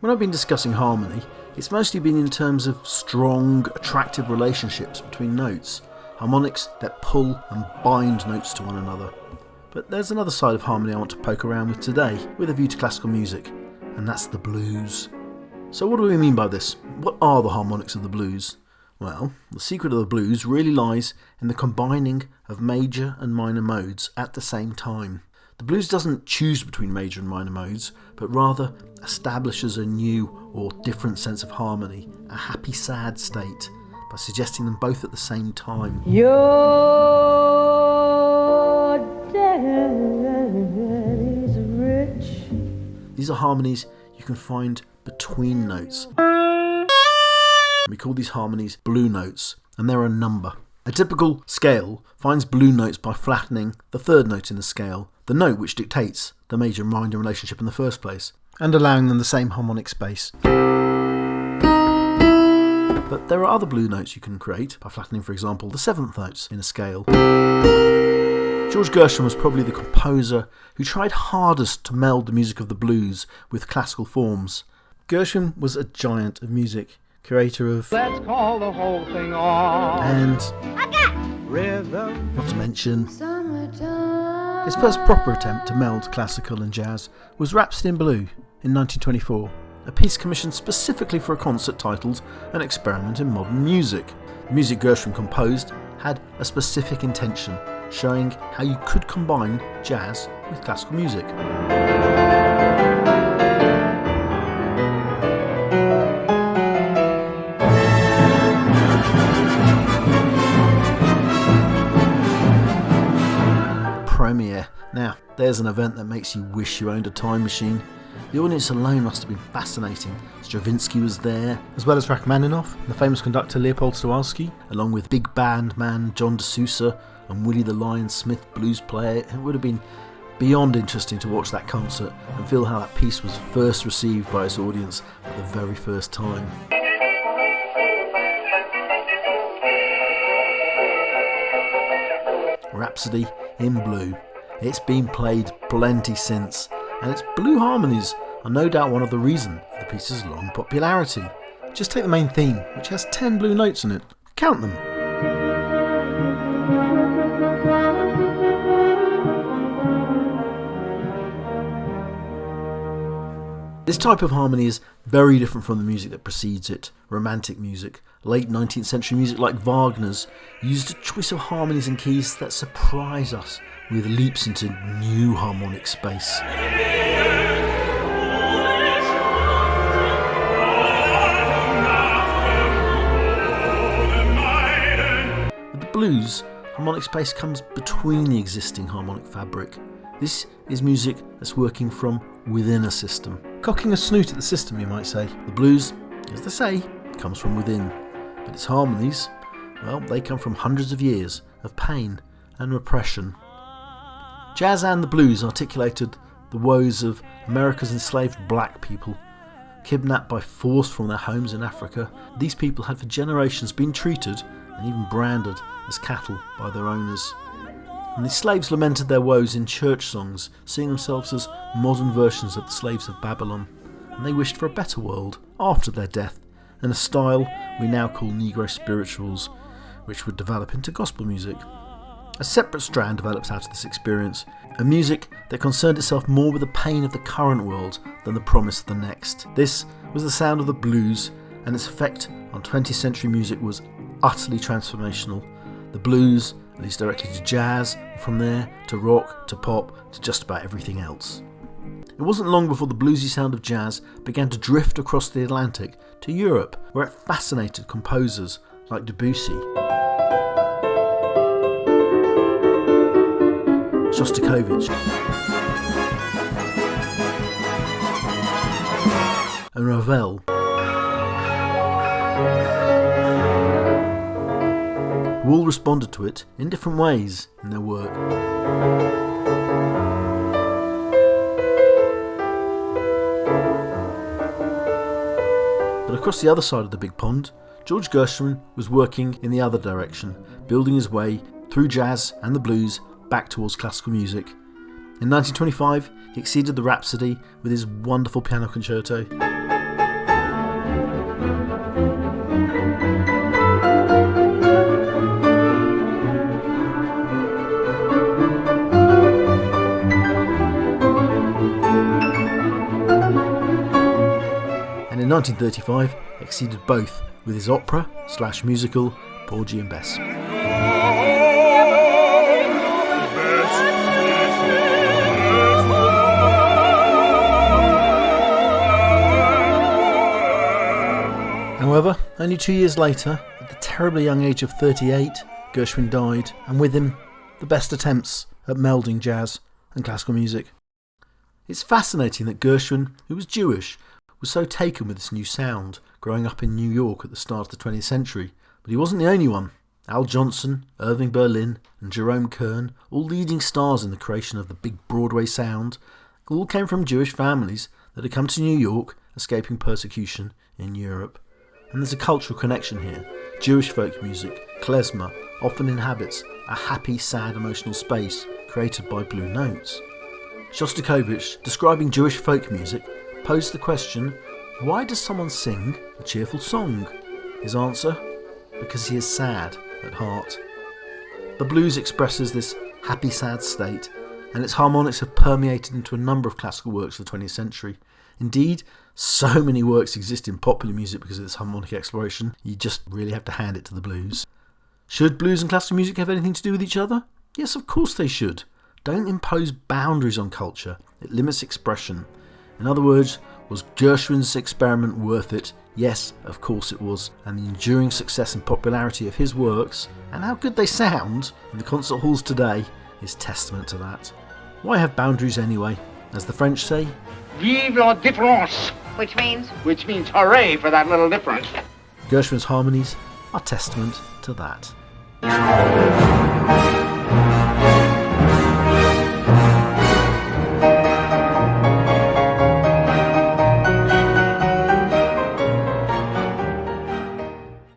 When I've been discussing harmony, it's mostly been in terms of strong, attractive relationships between notes, harmonics that pull and bind notes to one another. But there's another side of harmony I want to poke around with today, with a view to classical music, and that's the blues. So what do we mean by this? What are the harmonics of the blues? Well, the secret of the blues really lies in the combining of major and minor modes at the same time. The blues doesn't choose between major and minor modes, but rather establishes a new or different sense of harmony, a happy sad state, by suggesting them both at the same time. Your daddy's rich. These are harmonies you can find between notes. We call these harmonies blue notes, and they're a number. A typical scale finds blue notes by flattening the third note in the scale, the note which dictates the major and minor relationship in the first place, and allowing them the same harmonic space. But there are other blue notes you can create by flattening, for example, the seventh notes in a scale. George Gershwin was probably the composer who tried hardest to meld the music of the blues with classical forms. Gershwin was a giant of music, creator of Let's call the whole thing off. And Rhythm. not to mention his first proper attempt to meld classical and jazz was Rhapsody in Blue in 1924, a piece commissioned specifically for a concert titled An Experiment in Modern Music. The music Gershwin composed had a specific intention, showing how you could combine jazz with classical music. Premiere. Now, there's an event that makes you wish you owned a time machine. The audience alone must have been fascinating. Stravinsky was there, as well as Rachmaninoff, the famous conductor Leopold Stawalski, along with big band man John DeSousa and Willie the Lion Smith blues player. It would have been beyond interesting to watch that concert and feel how that piece was first received by its audience for the very first time. Rhapsody in Blue. It's been played plenty since, and its blue harmonies are no doubt one of the reasons for the piece's long popularity. Just take the main theme, which has 10 blue notes in it. Count them. This type of harmony is very different from the music that precedes it. Romantic music, late 19th century music like Wagner's, used a choice of harmonies and keys that surprise us with leaps into new harmonic space. With the blues, harmonic space comes between the existing harmonic fabric. This is music that's working from within a system. Cocking a snoot at the system, you might say. The blues, as they say, comes from within. But its harmonies, well, they come from hundreds of years of pain and repression. Jazz and the blues articulated the woes of America's enslaved black people. Kidnapped by force from their homes in Africa, these people had for generations been treated and even branded as cattle by their owners. And the slaves lamented their woes in church songs, seeing themselves as modern versions of the slaves of Babylon. And they wished for a better world after their death, in a style we now call Negro spirituals, which would develop into gospel music. A separate strand develops out of this experience, a music that concerned itself more with the pain of the current world than the promise of the next. This was the sound of the blues, and its effect on 20th century music was utterly transformational. The blues leads directly to jazz, and from there to rock, to pop, to just about everything else. It wasn't long before the bluesy sound of jazz began to drift across the Atlantic to Europe, where it fascinated composers like Debussy, Shostakovich, and Ravel, who all responded to it in different ways in their work. But across the other side of the big pond, George Gershwin was working in the other direction, building his way through jazz and the blues back towards classical music. In 1925, he exceeded the Rhapsody with his wonderful piano concerto. in 1935 exceeded both with his opera/musical Porgy and Bess. However, only 2 years later, at the terribly young age of 38, Gershwin died, and with him, the best attempts at melding jazz and classical music. It's fascinating that Gershwin, who was Jewish, was so taken with this new sound, growing up in New York at the start of the 20th century. But he wasn't the only one. Al Johnson, Irving Berlin and Jerome Kern, all leading stars in the creation of the big Broadway sound, all came from Jewish families that had come to New York, escaping persecution in Europe. And there's a cultural connection here. Jewish folk music, klezmer, often inhabits a happy, sad, emotional space created by blue notes. Shostakovich, describing Jewish folk music, posed the question, why does someone sing a cheerful song? His answer, because he is sad at heart. The blues expresses this happy, sad state, and its harmonics have permeated into a number of classical works of the 20th century. Indeed, so many works exist in popular music because of this harmonic exploration, you just really have to hand it to the blues. Should blues and classical music have anything to do with each other? Yes, of course they should. Don't impose boundaries on culture, it limits expression. In other words, was Gershwin's experiment worth it? Yes, of course it was, and the enduring success and popularity of his works, and how good they sound in the concert halls today, is testament to that. Why have boundaries anyway? As the French say, Vive la différence! Which means? Which means hooray for that little difference. Gershwin's harmonies are testament to that.